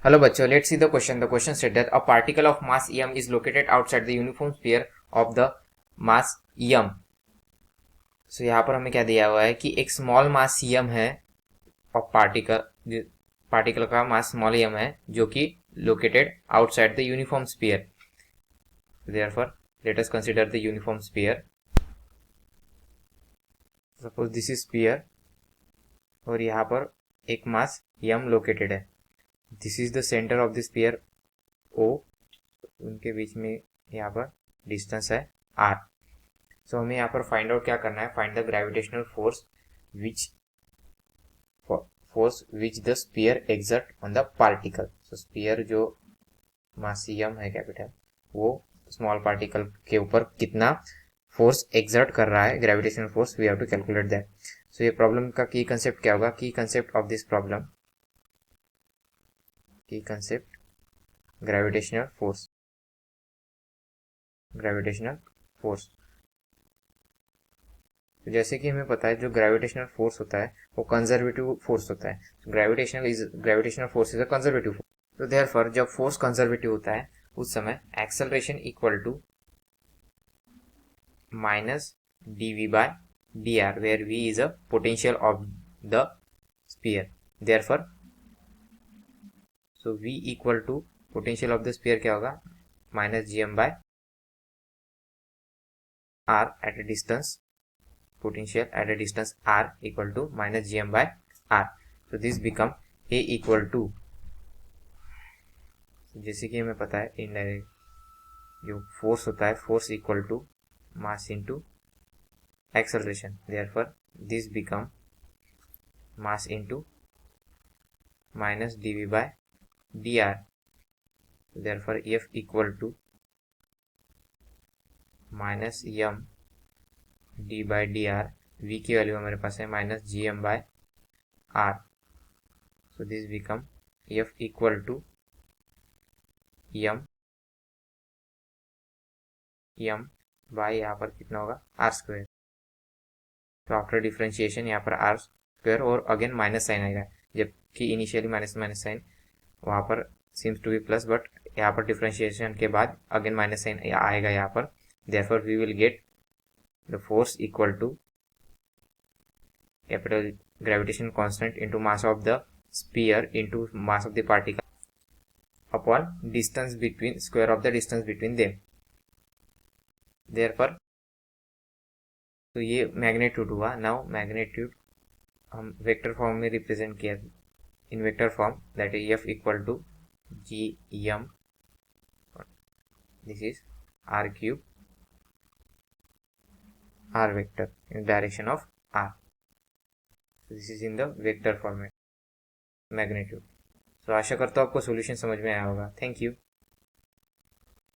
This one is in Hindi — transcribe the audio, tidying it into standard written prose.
Hello बच्चों, let's see the question. The question said that a particle of mass m is located outside the uniform sphere of the mass m. So यहाँ पर हमें क्या दिया हुआ है कि एक स्मॉल मास m है और पार्टिकल का मास स्मॉल m है जो कि located outside the uniform sphere. Therefore, let us consider the uniform sphere. Suppose this is sphere और यहाँ पर एक मास m लोकेटेड है. This is the centre of the sphere O. उनके बीच में यहाँ पर डिस्टेंस है r. सो हमें यहाँ पर फाइंड आउट क्या करना है, find the gravitational force which the sphere exert on the particle. So sphere जो मास m है कैपिटल, वो स्मॉल पार्टिकल के ऊपर कितना फोर्स एक्सर्ट कर रहा है, gravitational force, we have to calculate that. So ये प्रॉब्लम का की कंसेप्ट क्या होगा, key concept of this problem, key concept gravitational force. तो जैसे कि हमें पता है जो ग्रेविटेशनल फोर्स होता है वो कंजर्वेटिव फोर्स होता है. Gravitational force is a conservative force. तो देयरफॉर जब फोर्स कंजर्वेटिव होता है उस समय acceleration equal to minus dv by dr, where v is a potential of the sphere. Therefore, so v equal to potential of the sphere क्या होगा, minus gm by r at a distance, potential at a distance r equal to minus gm by r. So this become a equal to, जैसे कि हमें पता है इनडायरेक्ट जो फोर्स होता है, force equal to mass into acceleration. Therefore this become mass into minus dv by dr. Therefore f equal to minus m d by dr. v की वैल्यू हमारे पास है minus gm by r. So this become f equal to m by यहाँ पर कितना होगा, आर स्क्वायर. तो आफ्टर डिफ्रेंशिएशन यहाँ पर आर स्क्वायर और अगेन माइनस साइन आएगा, जबकि इनिशियली माइनस साइन वहाँ पर seems to be plus, but यहाँ पर डिफ्रेंशिएशन के बाद अगेन माइनस साइन आएगा यहाँ पर. Therefore we will get the force equal to capital gravitation constant into mass of the sphere into mass of the particle upon distance between, square of the distance between them. Therefore तो ये मैग्नीट्यूड हुआ. नाउ मैग्नीट्यूड हम वेक्टर फॉर्म में रिप्रेजेंट किया in vector form, that is f equal to G M, this is r cube r vector in direction of r. This is in the vector format magnitude. तो आशा करता हूँ आपको सॉल्यूशन समझ में आया होगा. Thank you.